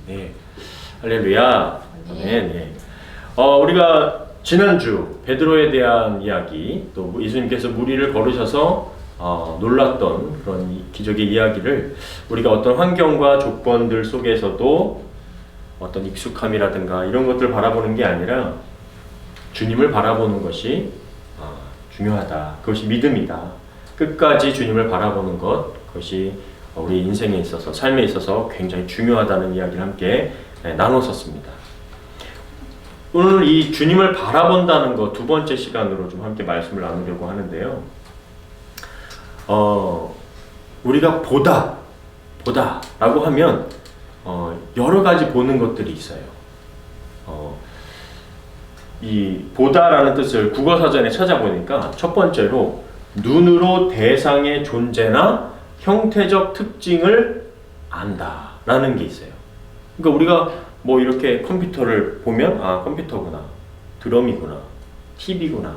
네. 할렐루야. 아멘. 네. 우리가 지난주 베드로에 대한 이야기, 또 예수님께서 무리를 걸으셔서 놀랐던 그런 기적의 이야기를 우리가 어떤 환경과 조건들 속에서도 어떤 익숙함이라든가 이런 것들을 바라보는 게 아니라 주님을 바라보는 것이 중요하다. 그것이 믿음이다. 끝까지 주님을 바라보는 것, 그것이 우리 인생에 있어서, 삶에 있어서 굉장히 중요하다는 이야기를 함께 나눴었습니다. 오늘 이 주님을 바라본다는 것 두 번째 시간으로 좀 함께 말씀을 나누려고 하는데요. 우리가 보다라고 하면 여러 가지 보는 것들이 있어요. 이 보다라는 뜻을 국어사전에 찾아보니까 첫 번째로 눈으로 대상의 존재나 형태적 특징을 안다라는 게 있어요. 그러니까 우리가 뭐 이렇게 컴퓨터를 보면 컴퓨터구나, 드럼이구나, TV구나,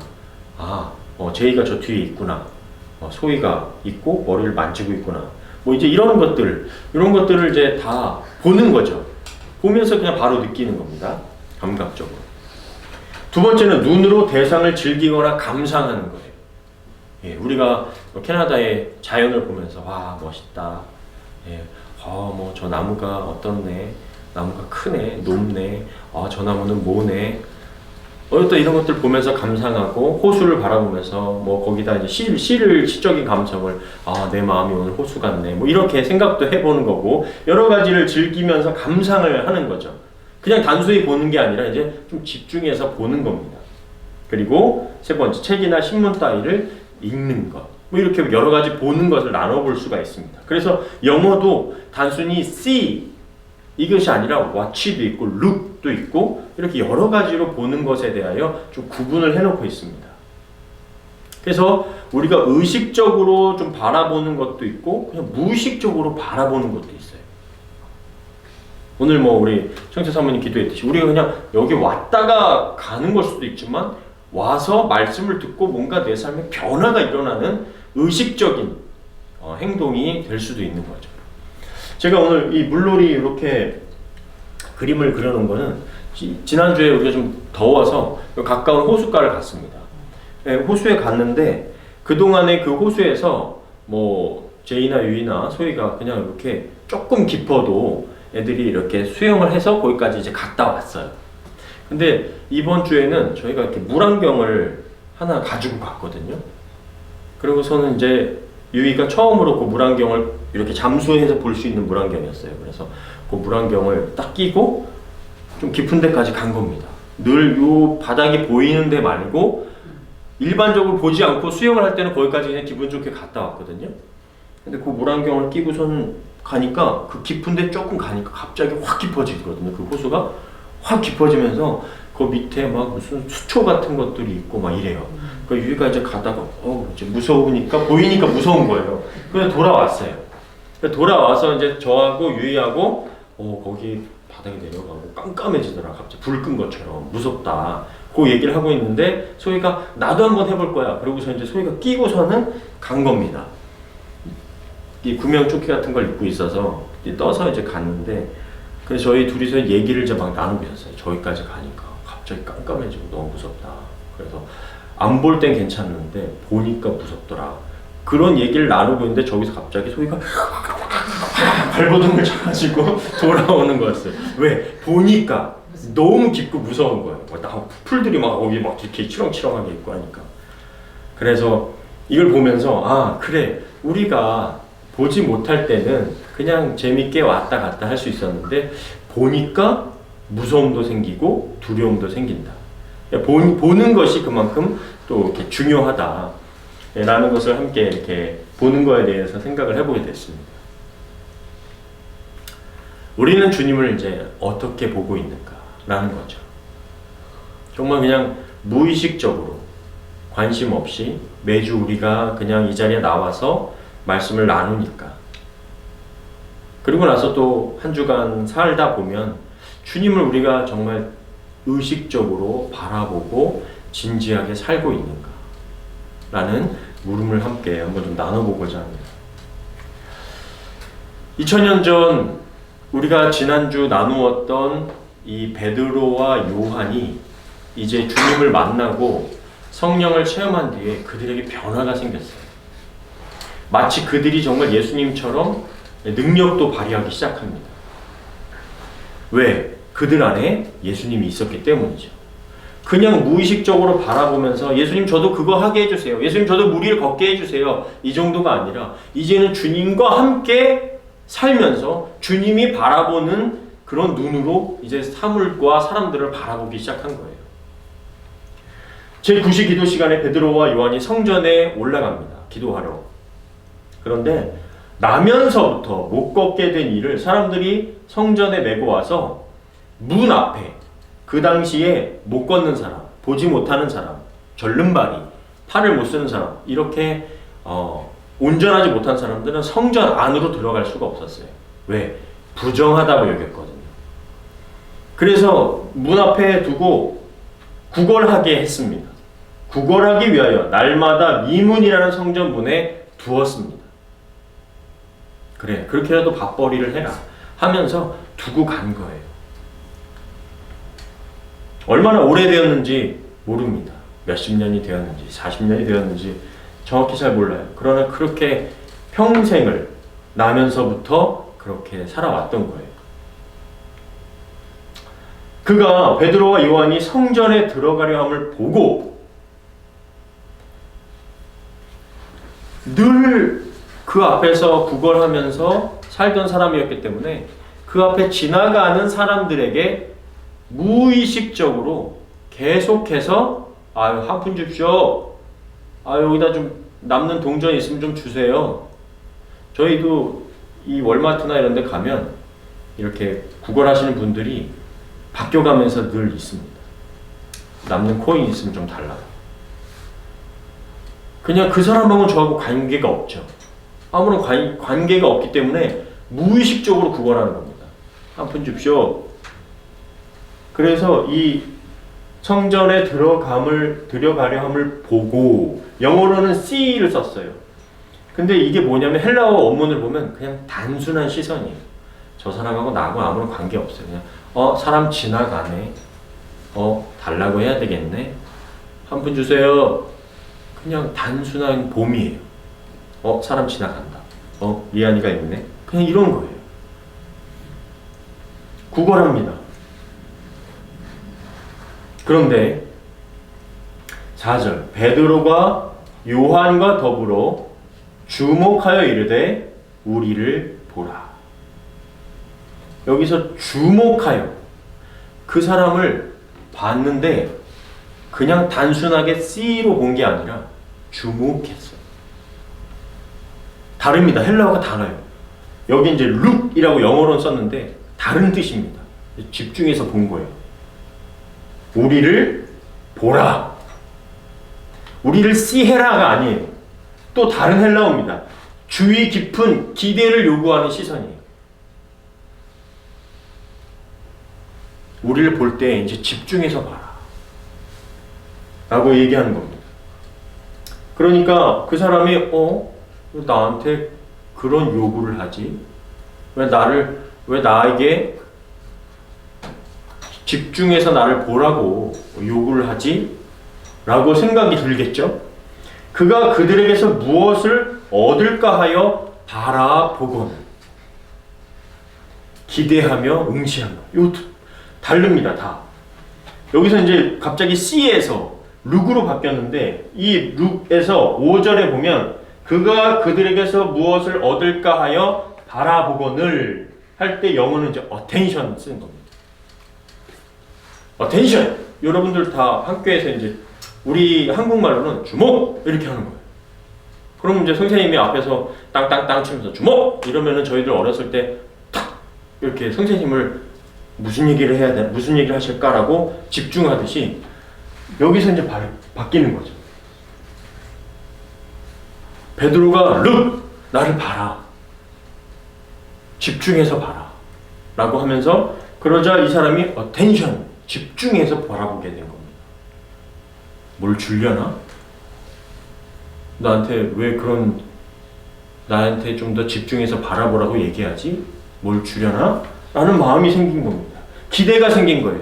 제이가 저 뒤에 있구나, 소희가 있고 머리를 만지고 있구나, 뭐 이제 이런 것들을 이제 다 보는 거죠. 보면서 그냥 바로 느끼는 겁니다. 감각적으로. 두 번째는 눈으로 대상을 즐기거나 감상하는 거예요. 예, 우리가 캐나다의 자연을 보면서 와 멋있다. 예, 뭐 저 나무가 어떻네. 나무가 크네, 높네. 저 나무는 뭐네. 또 이런 것들 보면서 감상하고 호수를 바라보면서 뭐 거기다 이제 시적인 감성을 내 마음이 오늘 호수 같네. 뭐 이렇게 생각도 해보는 거고 여러 가지를 즐기면서 감상을 하는 거죠. 그냥 단순히 보는 게 아니라 이제 좀 집중해서 보는 겁니다. 그리고 세 번째, 책이나 신문 따위를 읽는 것. 뭐 이렇게 여러 가지 보는 것을 나눠볼 수가 있습니다. 그래서 영어도 단순히 see 이것이 아니라 watch도 있고 look도 있고 이렇게 여러 가지로 보는 것에 대하여 좀 구분을 해놓고 있습니다. 그래서 우리가 의식적으로 좀 바라보는 것도 있고 그냥 무의식적으로 바라보는 것도 있어요. 오늘 뭐 우리 청취자 사모님 기도했듯이 우리가 그냥 여기 왔다가 가는 걸 수도 있지만 와서 말씀을 듣고 뭔가 내 삶에 변화가 일어나는 의식적인 행동이 될 수도 있는 거죠. 제가 오늘 이 물놀이 이렇게 그림을 그려놓은 거는 지난주에 우리가 좀 더워서 가까운 호숫가를 갔습니다. 네, 호수에 갔는데 그동안에 그 호수에서 뭐 제이나 유이나 소희가 그냥 이렇게 조금 깊어도 애들이 이렇게 수영을 해서 거기까지 이제 갔다 왔어요. 근데 이번 주에는 저희가 이렇게 물안경을 하나 가지고 갔거든요. 그리고서는 이제 유이가 처음으로 그 물안경을 이렇게 잠수해서 볼 수 있는 물안경이었어요. 그래서 그 물안경을 딱 끼고 좀 깊은 데까지 간 겁니다. 늘 요 바닥이 보이는 데 말고 일반적으로 보지 않고 수영을 할 때는 거기까지 그냥 기분 좋게 갔다 왔거든요. 근데 그 물안경을 끼고선 가니까 그 깊은 데 조금 가니까 갑자기 확 깊어지거든요. 그 호수가 확 깊어지면서 그 밑에 막 무슨 수초 같은 것들이 있고 막 이래요. 그 유이가 이제 가다가 이제 무서우니까 보이니까 무서운 거예요. 그래서 돌아왔어요. 돌아와서 이제 저하고 유이하고 거기 바닥에 내려가고 깜깜해지더라. 갑자기 불 끈 것처럼 무섭다. 그 얘기를 하고 있는데 소희가 나도 한번 해볼 거야. 그러고서 이제 소희가 끼고서는 간 겁니다. 이 구명 조끼 같은 걸 입고 있어서 떠서 이제 갔는데 그래서 저희 둘이서 얘기를 이제 막 나누고 있었어요. 저기까지 가니까 갑자기 깜깜해지고 너무 무섭다. 그래서 안 볼 땐 괜찮은데 보니까 무섭더라. 그런 얘기를 나누고 있는데 저기서 갑자기 소희가 발버둥을 쳐가지고 돌아오는 거였어요. 왜? 보니까 너무 깊고 무서운 거예요. 풀들이 막 거기 막 이렇게 치렁치렁하게 있고 하니까. 그래서 이걸 보면서 그래 우리가 보지 못할 때는 그냥 재밌게 왔다 갔다 할 수 있었는데 보니까 무서움도 생기고 두려움도 생긴다. 보는 것이 그만큼 또 이렇게 중요하다라는 것을 함께 이렇게 보는 거에 대해서 생각을 해보게 됐습니다. 우리는 주님을 이제 어떻게 보고 있는가라는 거죠. 정말 그냥 무의식적으로 관심 없이 매주 우리가 그냥 이 자리에 나와서 말씀을 나누니까 그리고 나서 또 한 주간 살다 보면 주님을 우리가 정말 의식적으로 바라보고 진지하게 살고 있는가 라는 물음을 함께 한번 좀 나눠보고자 합니다. 2000년 전 우리가 지난주 나누었던 이 베드로와 요한이 이제 주님을 만나고 성령을 체험한 뒤에 그들에게 변화가 생겼어요. 마치 그들이 정말 예수님처럼 능력도 발휘하기 시작합니다. 왜? 그들 안에 예수님이 있었기 때문이죠. 그냥 무의식적으로 바라보면서 예수님 저도 그거 하게 해주세요. 예수님 저도 무리를 걷게 해주세요. 이 정도가 아니라 이제는 주님과 함께 살면서 주님이 바라보는 그런 눈으로 이제 사물과 사람들을 바라보기 시작한 거예요. 제9시 기도 시간에 베드로와 요한이 성전에 올라갑니다. 기도하러. 그런데 나면서부터 못 걷게 된 이를 사람들이 성전에 메고 와서 문 앞에 그 당시에 못 걷는 사람, 보지 못하는 사람, 절름발이, 팔을 못 쓰는 사람 이렇게 온전하지 못한 사람들은 성전 안으로 들어갈 수가 없었어요. 왜? 부정하다고 여겼거든요. 그래서 문 앞에 두고 구걸하게 했습니다. 구걸하기 위하여 날마다 미문이라는 성전문에 두었습니다. 그래, 그렇게라도 밥벌이를 해라 하면서 두고 간 거예요. 얼마나 오래되었는지 모릅니다. 몇십 년이 되었는지 40년이 되었는지 정확히 잘 몰라요. 그러나 그렇게 평생을 나면서부터 그렇게 살아왔던 거예요. 그가 베드로와 요한이 성전에 들어가려 함을 보고 늘 그 앞에서 구걸하면서 살던 사람이었기 때문에 그 앞에 지나가는 사람들에게 무의식적으로 계속해서 아유 한 푼 줍쇼. 여기다 좀 남는 동전 있으면 좀 주세요. 저희도 이 월마트나 이런 데 가면 이렇게 구걸하시는 분들이 바뀌어가면서 늘 있습니다. 남는 코인 있으면 좀 달라고. 그냥 그 사람하고는 저하고 관계가 없죠. 아무런 관계가 없기 때문에 무의식적으로 구걸하는 겁니다. 한 푼 줍쇼. 그래서 이 성전에 들어가려 함을 보고 영어로는 see를 썼어요. 근데 이게 뭐냐면 헬라어 원문을 보면 그냥 단순한 시선이에요. 저 사람하고 나하고 아무런 관계 없어요. 그냥 사람 지나가네. 달라고 해야 되겠네. 한 푼 주세요. 그냥 단순한 봄이에요. 사람 지나간다. 리안이가 있네. 그냥 이런 거예요. 구걸합니다. 그런데 4절 베드로가 요한과 더불어 주목하여 이르되 우리를 보라. 여기서 주목하여 그 사람을 봤는데 그냥 단순하게 C로 본 게 아니라 주목했어요. 다릅니다. 헬라어가 달라요. 여기 이제 look이라고 영어로는 썼는데 다른 뜻입니다. 집중해서 본 거예요. 우리를 보라. 우리를 씨해라가 아니에요. 또 다른 헬라어입니다. 주의 깊은 기대를 요구하는 시선이에요. 우리를 볼 때 이제 집중해서 봐라. 라고 얘기하는 겁니다. 그러니까 그 사람이 나한테 그런 요구를 하지? 왜 나에게 집중해서 나를 보라고 요구를 하지? 라고 생각이 들겠죠? 그가 그들에게서 무엇을 얻을까 하여 바라보거늘 기대하며 응시하며. 요 다릅니다. 다. 여기서 이제 갑자기 C에서 룩으로 바뀌었는데 이 룩에서 5절에 보면 그가 그들에게서 무엇을 얻을까 하여 바라보거늘 할 때 영어는 이제 attention 쓰는 겁니다. attention. 여러분들 다 학교에서 이제 우리 한국말로는 주목 이렇게 하는 거예요. 그럼 이제 선생님이 앞에서 땅땅땅 치면서 주목 이러면은 저희들 어렸을 때 탁 이렇게 선생님을 무슨 얘기를 해야 돼, 무슨 얘기를 하실까라고 집중하듯이 여기서 이제 바뀌는 거죠. 베드로가 룩 나를 봐라. 집중해서 봐라. 라고 하면서 그러자 이 사람이 attention 집중해서 바라보게 된 겁니다. 뭘 주려나? 나한테 왜 나한테 좀 더 집중해서 바라보라고 얘기하지? 뭘 주려나? 라는 마음이 생긴 겁니다. 기대가 생긴 거예요.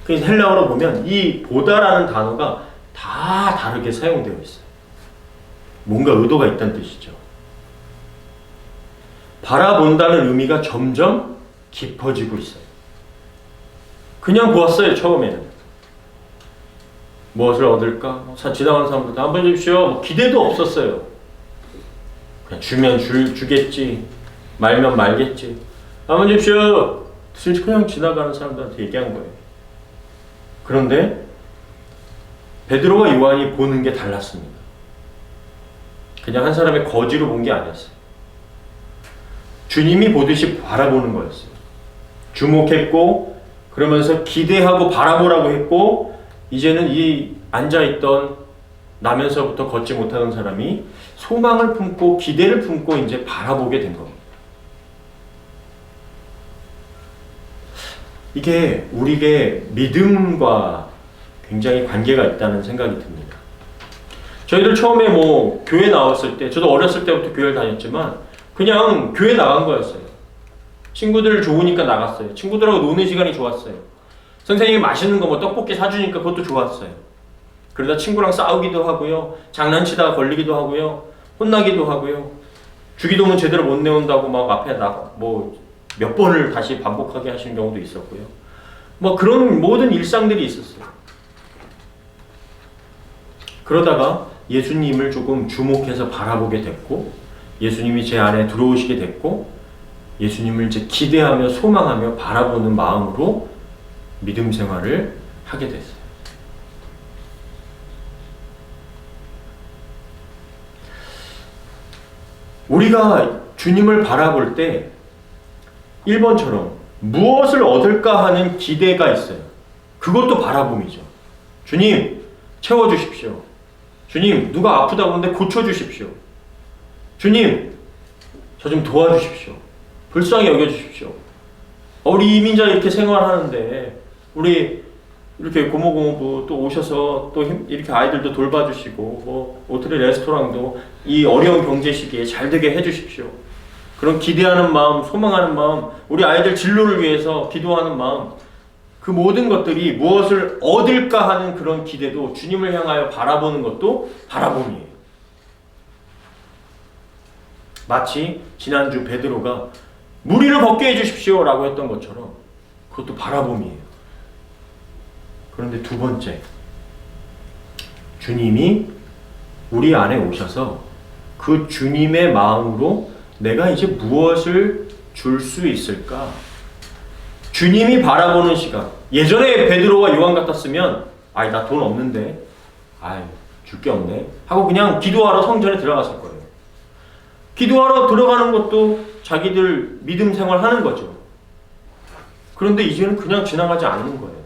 그래서 헬라어로 보면 이 보다라는 단어가 다 다르게 사용되어 있어요. 뭔가 의도가 있다는 뜻이죠. 바라본다는 의미가 점점 깊어지고 있어요. 그냥 보았어요, 처음에는. 무엇을 얻을까? 지나가는 사람들도 한번 주십시오. 뭐 기대도 없었어요. 그냥 주면 주겠지. 말면 말겠지. 한번 주십시오. 그냥 지나가는 사람들한테 얘기한 거예요. 그런데 베드로와 요한이 보는 게 달랐습니다. 그냥 한 사람의 거지로 본 게 아니었어요. 주님이 보듯이 바라보는 거였어요. 주목했고 그러면서 기대하고 바라보라고 했고 이제는 이 앉아있던 나면서부터 걷지 못하는 사람이 소망을 품고 기대를 품고 이제 바라보게 된 겁니다. 이게 우리의 믿음과 굉장히 관계가 있다는 생각이 듭니다. 저희들 처음에 뭐 교회 나왔을 때, 저도 어렸을 때부터 교회를 다녔지만 그냥 교회 나간 거였어요. 친구들 좋으니까 나갔어요. 친구들하고 노는 시간이 좋았어요. 선생님이 맛있는 거 뭐 떡볶이 사주니까 그것도 좋았어요. 그러다 친구랑 싸우기도 하고요. 장난치다가 걸리기도 하고요. 혼나기도 하고요. 주기도문 제대로 못 내온다고 막 앞에 몇 번을 다시 반복하게 하시는 경우도 있었고요. 뭐 그런 모든 일상들이 있었어요. 그러다가 예수님을 조금 주목해서 바라보게 됐고 예수님이 제 안에 들어오시게 됐고 예수님을 이제 기대하며 소망하며 바라보는 마음으로 믿음 생활을 하게 됐어요. 우리가 주님을 바라볼 때 1번처럼 무엇을 얻을까 하는 기대가 있어요. 그것도 바라봄이죠. 주님, 채워주십시오. 주님, 누가 아프다고 하는데 고쳐주십시오. 주님, 저 좀 도와주십시오. 불쌍히 여겨주십시오. 우리 이민자 이렇게 생활하는데 우리 이렇게 고모고모부 또 오셔서 또 이렇게 아이들도 돌봐주시고 뭐 오트리 레스토랑도 이 어려운 경제 시기에 잘 되게 해주십시오. 그런 기대하는 마음, 소망하는 마음, 우리 아이들 진로를 위해서 기도하는 마음, 그 모든 것들이 무엇을 얻을까 하는 그런 기대도 주님을 향하여 바라보는 것도 바라봄이에요. 마치 지난주 베드로가 무리를 걷게 해주십시오 라고 했던 것처럼 그것도 바라봄이에요. 그런데 두 번째, 주님이 우리 안에 오셔서 그 주님의 마음으로 내가 이제 무엇을 줄 수 있을까? 주님이 바라보는 시각. 예전에 베드로와 요한 같았으면 나 돈 없는데 줄 게 없네 하고 그냥 기도하러 성전에 들어갔을 거예요. 기도하러 들어가는 것도 자기들 믿음 생활 하는 거죠. 그런데 이제는 그냥 지나가지 않는 거예요.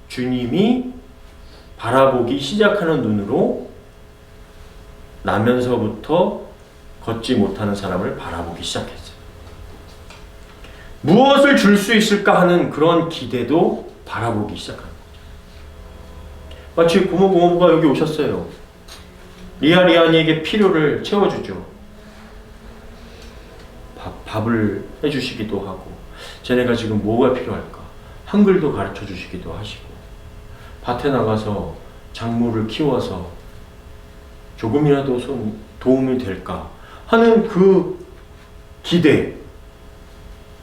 주님이 바라보기 시작하는 눈으로 나면서부터 걷지 못하는 사람을 바라보기 시작했어요. 무엇을 줄 수 있을까 하는 그런 기대도 바라보기 시작하는 거죠. 마치 고모부가 여기 오셨어요. 리안이에게 필요를 채워주죠. 밥을 해주시기도 하고 쟤네가 지금 뭐가 필요할까? 한글도 가르쳐 주시기도 하시고 밭에 나가서 작물을 키워서 조금이라도 도움이 될까 하는 그 기대,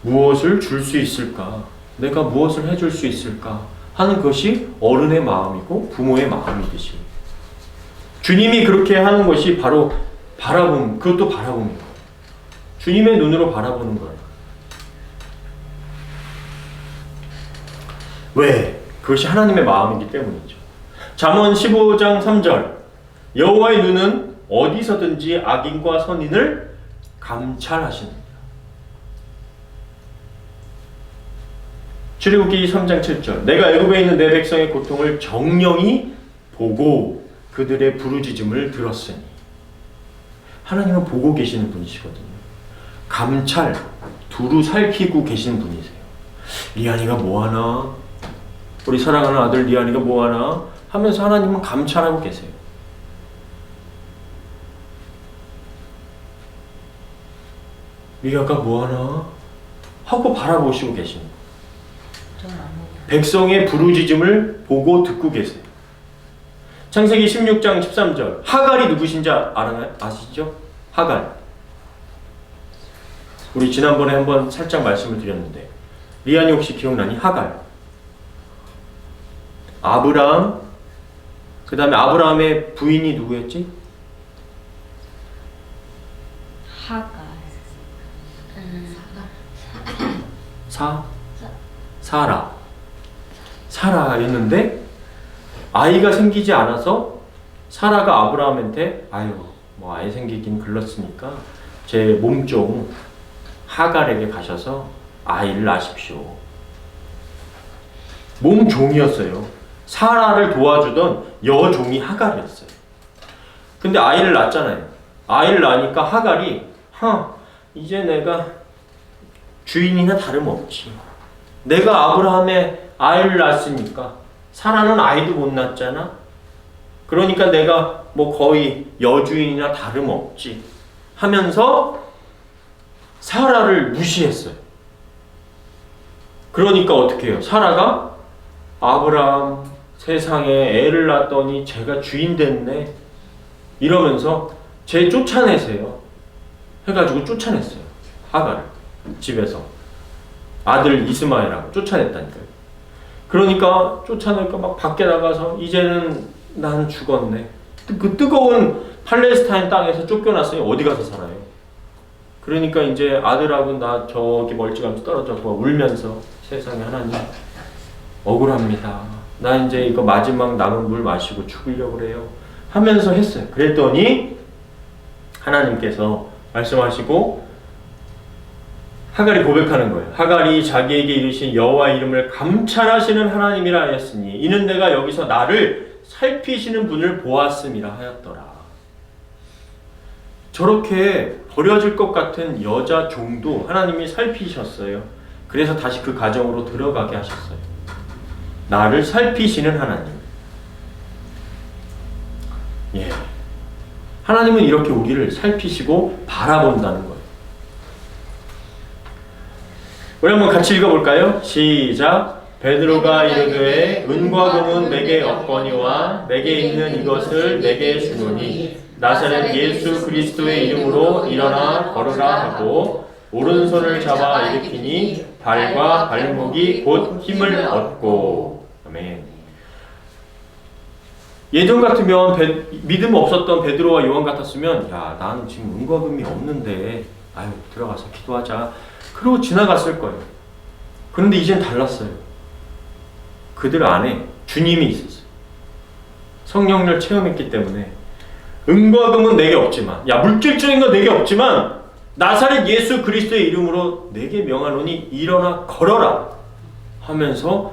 무엇을 줄 수 있을까? 내가 무엇을 해줄 수 있을까? 하는 것이 어른의 마음이고 부모의 마음이듯이 주님이 그렇게 하는 것이 바로 바라봄, 그것도 바라봄이에요. 주님의 눈으로 바라보는 거예요. 왜? 그것이 하나님의 마음이기 때문이죠. 잠언 15장 3절 여호와의 눈은 어디서든지 악인과 선인을 감찰하시느니라. 출애굽기 3장 7절 내가 애굽에 있는 내 백성의 고통을 정령이 보고 그들의 부르짖음을 들었으니. 하나님은 보고 계시는 분이시거든요. 감찰, 두루 살피고 계시는 분이세요. 리안이가 뭐하나? 우리 사랑하는 아들 리안이가 뭐하나? 하면서 하나님은 감찰하고 계세요. 미아가 뭐하나 하고 바라보시고 계십니다. 백성의 부르짖음을 보고 듣고 계세요. 창세기 16장 13절 하갈이 누구신지 아시죠? 하갈. 우리 지난번에 한번 살짝 말씀을 드렸는데 리안이 혹시 기억나니? 하갈. 아브라함, 그 다음에 아브라함의 부인이 누구였지? 하갈. 사라였는데 아이가 생기지 않아서 사라가 아브라함한테 뭐 아이 생기긴 글렀으니까 제 몸종 하갈에게 가셔서 아이를 낳으십시오. 몸종이었어요. 사라를 도와주던 여종이 하갈이었어요. 근데 아이를 낳았잖아요. 아이를 낳으니까 하갈이 이제 내가 주인이나 다름없지. 내가 아브라함의 아이를 낳았으니까 사라는 아이도 못 낳았잖아. 그러니까 내가 뭐 거의 여주인이나 다름없지 하면서 사라를 무시했어요. 그러니까 어떻게 해요? 사라가 아브라함 세상에 애를 낳았더니 제가 주인 됐네 이러면서 쟤 쫓아내세요 해가지고 쫓아냈어요. 하갈을 집에서 아들 이스마엘하고 쫓아냈다니까요. 그러니까 쫓아내니까 막 밖에 나가서 이제는 난 죽었네. 그 뜨거운 팔레스타인 땅에서 쫓겨났으니 어디 가서 살아요. 그러니까 이제 아들하고 나 저기 멀찌감치 떨어져서 울면서 세상에 하나님 억울합니다. 나 이제 이거 마지막 남은 물 마시고 죽으려고 그래요 하면서 했어요. 그랬더니 하나님께서 말씀하시고 하갈이 고백하는 거예요. 하갈이 자기에게 이르신 여호와 이름을 감찰하시는 하나님이라 하였으니 이는 내가 여기서 나를 살피시는 분을 보았음이라 하였더라. 저렇게 버려질 것 같은 여자 종도 하나님이 살피셨어요. 그래서 다시 그 가정으로 들어가게 하셨어요. 나를 살피시는 하나님. 예. 하나님은 이렇게 우리를 살피시고 바라본다는 거예요. 우리 한번 같이 읽어볼까요? 시작. 베드로가 이르되 은과 금은 내게 없거니와 내게 있는 이것을 내게 주노니 나사렛 예수 그리스도의 이름으로 일어나 걸으라 하고 오른손을 잡아 일으키니 발과 발목이 곧 힘을 얻고. 아멘. 예전 같으면 믿음 없었던 베드로와 요한 같았으면 나는 지금 은과 금이 없는데 들어가서 기도하자 그러고 지나갔을 거예요. 그런데 이젠 달랐어요. 그들 안에 주님이 있었어요. 성령을 체험했기 때문에 은과 금은 내게 없지만 물질적인 건 내게 없지만 나사렛 예수 그리스도의 이름으로 내게 명하노니 일어나 걸어라 하면서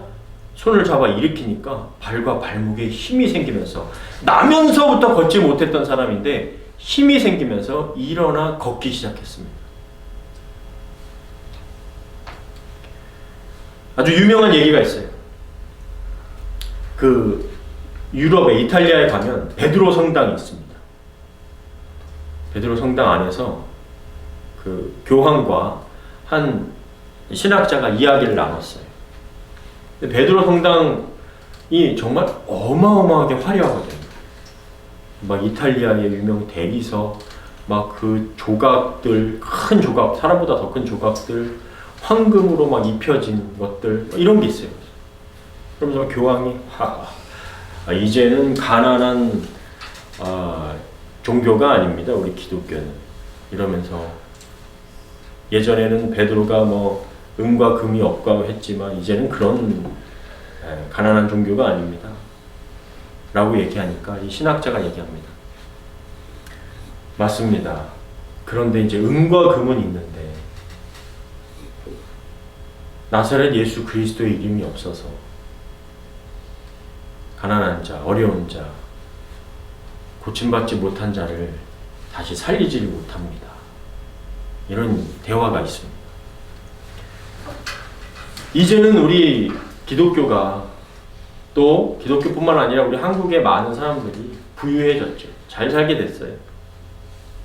손을 잡아 일으키니까 발과 발목에 힘이 생기면서 나면서부터 걷지 못했던 사람인데 힘이 생기면서 일어나 걷기 시작했습니다. 아주 유명한 얘기가 있어요. 그 유럽에 이탈리아에 가면 베드로 성당이 있습니다. 베드로 성당 안에서 그 교황과 한 신학자가 이야기를 나눴어요. 근데 베드로 성당이 정말 어마어마하게 화려하거든요. 막 이탈리아의 유명 대리석, 막 그 조각들, 큰 조각, 사람보다 더 큰 조각들, 황금으로 막 입혀진 것들, 이런 게 있어요. 그러면서 교황이 이제는 가난한 종교가 아닙니다. 우리 기독교는. 이러면서 예전에는 베드로가 뭐 은과 금이 없다고 했지만 이제는 그런 가난한 종교가 아닙니다. 라고 얘기하니까 이 신학자가 얘기합니다. 맞습니다. 그런데 이제 은과 금은 있는데 나사렛 예수 그리스도의 이름이 없어서 가난한 자, 어려운 자, 고침받지 못한 자를 다시 살리지를 못합니다. 이런 대화가 있습니다. 이제는 우리 기독교가 또 기독교뿐만 아니라 우리 한국의 많은 사람들이 부유해졌죠. 잘 살게 됐어요.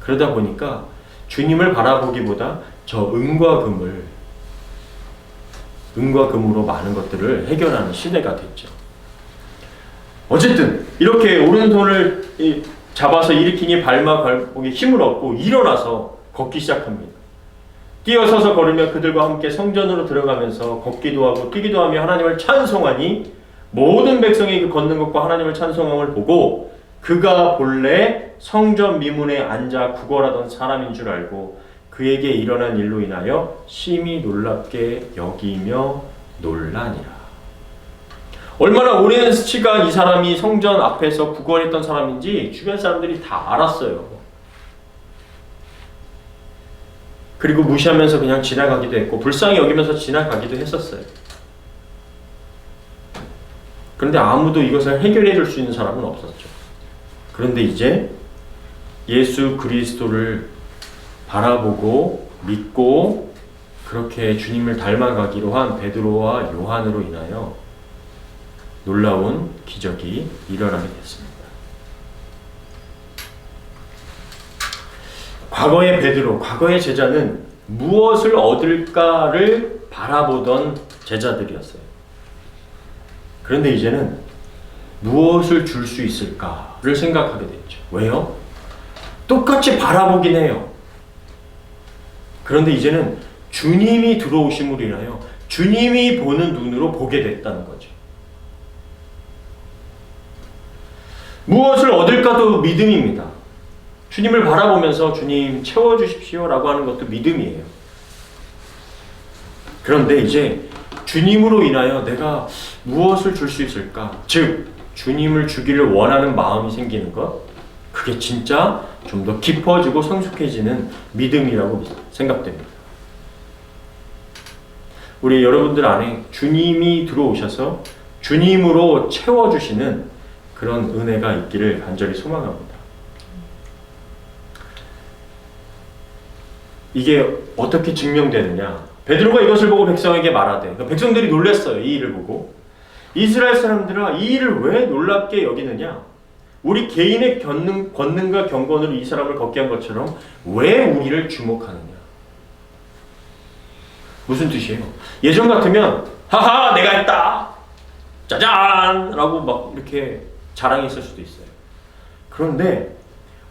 그러다 보니까 주님을 바라보기보다 저 은과 금으로 많은 것들을 해결하는 시대가 됐죠. 어쨌든 이렇게 오른손을 잡아서 일으키니 발목에 힘을 얻고 일어나서 걷기 시작합니다. 뛰어서서 걸으며 그들과 함께 성전으로 들어가면서 걷기도 하고 뛰기도 하며 하나님을 찬송하니 모든 백성이 그 걷는 것과 하나님을 찬송함을 보고 그가 본래 성전 미문에 앉아 구걸하던 사람인 줄 알고 그에게 일어난 일로 인하여 심히 놀랍게 여기며 놀라니라. 얼마나 오랜 시간 이 사람이 성전 앞에서 구걸했던 사람인지 주변 사람들이 다 알았어요. 그리고 무시하면서 그냥 지나가기도 했고 불쌍히 여기면서 지나가기도 했었어요. 그런데 아무도 이것을 해결해 줄 수 있는 사람은 없었죠. 그런데 이제 예수 그리스도를 바라보고 믿고 그렇게 주님을 닮아가기로 한 베드로와 요한으로 인하여 놀라운 기적이 일어나게 됐습니다. 과거의 베드로, 과거의 제자는 무엇을 얻을까를 바라보던 제자들이었어요. 그런데 이제는 무엇을 줄 수 있을까를 생각하게 됐죠. 왜요? 똑같이 바라보긴 해요. 그런데 이제는 주님이 들어오심으로 인하여 주님이 보는 눈으로 보게 됐다는 거죠. 무엇을 얻을까도 믿음입니다. 주님을 바라보면서 주님 채워주십시오 라고 하는 것도 믿음이에요. 그런데 이제 주님으로 인하여 내가 무엇을 줄 수 있을까? 즉 주님을 주기를 원하는 마음이 생기는 것, 그게 진짜 좀 더 깊어지고 성숙해지는 믿음이라고 생각됩니다. 우리 여러분들 안에 주님이 들어오셔서 주님으로 채워주시는 그런 은혜가 있기를 간절히 소망합니다. 이게 어떻게 증명되느냐? 베드로가 이것을 보고 백성에게 말하되, 그러니까 백성들이 놀랐어요. 이 일을 보고. 이스라엘 사람들아, 이 일을 왜 놀랍게 여기느냐? 우리 개인의 권능과 경건으로 이 사람을 걷게 한 것처럼 왜 우리를 주목하느냐? 무슨 뜻이에요? 예전 같으면 하하 내가 했다 짜잔 라고 막 이렇게 자랑이 있을 수도 있어요. 그런데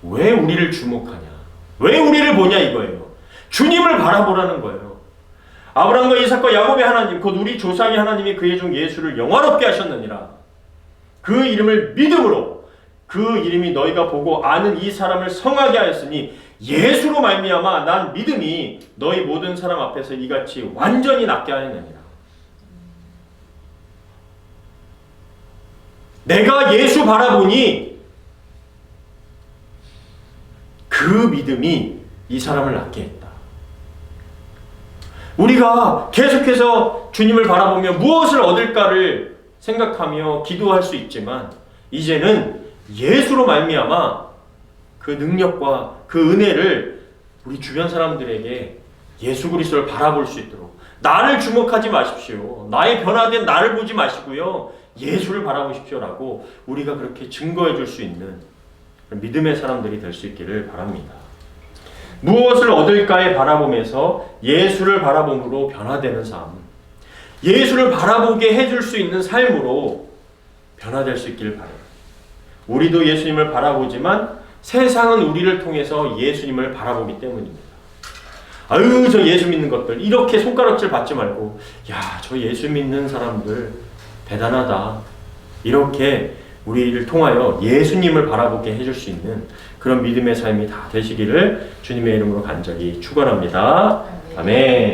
왜 우리를 주목하냐? 왜 우리를 보냐 이거예요. 주님을 바라보라는 거예요. 아브라함과 이삭과 야곱의 하나님 곧 우리 조상의 하나님이 그의 종 예수를 영화롭게 하셨느니라. 그 이름을 믿음으로 그 이름이 너희가 보고 아는 이 사람을 성하게 하였으니 예수로 말미암아 난 믿음이 너희 모든 사람 앞에서 이같이 완전히 낫게 하였느니라. 내가 예수 바라보니 그 믿음이 이 사람을 낫게 했다. 우리가 계속해서 주님을 바라보며 무엇을 얻을까를 생각하며 기도할 수 있지만 이제는 예수로 말미암아 그 능력과 그 은혜를 우리 주변 사람들에게 예수 그리스도를 바라볼 수 있도록, 나를 주목하지 마십시오. 나의 변화된 나를 보지 마시고요. 예수를 바라보십시오라고 우리가 그렇게 증거해 줄 수 있는 믿음의 사람들이 될 수 있기를 바랍니다. 무엇을 얻을까에 바라보면서 예수를 바라봄으로 변화되는 삶, 예수를 바라보게 해줄 수 있는 삶으로 변화될 수 있기를 바라요. 우리도 예수님을 바라보지만 세상은 우리를 통해서 예수님을 바라보기 때문입니다. 아유 저 예수 믿는 것들 이렇게 손가락질 받지 말고 야 저 예수 믿는 사람들 대단하다 이렇게 우리를 통하여 예수님을 바라보게 해줄 수 있는 그런 믿음의 삶이 다 되시기를 주님의 이름으로 간절히 축원합니다. 아멘.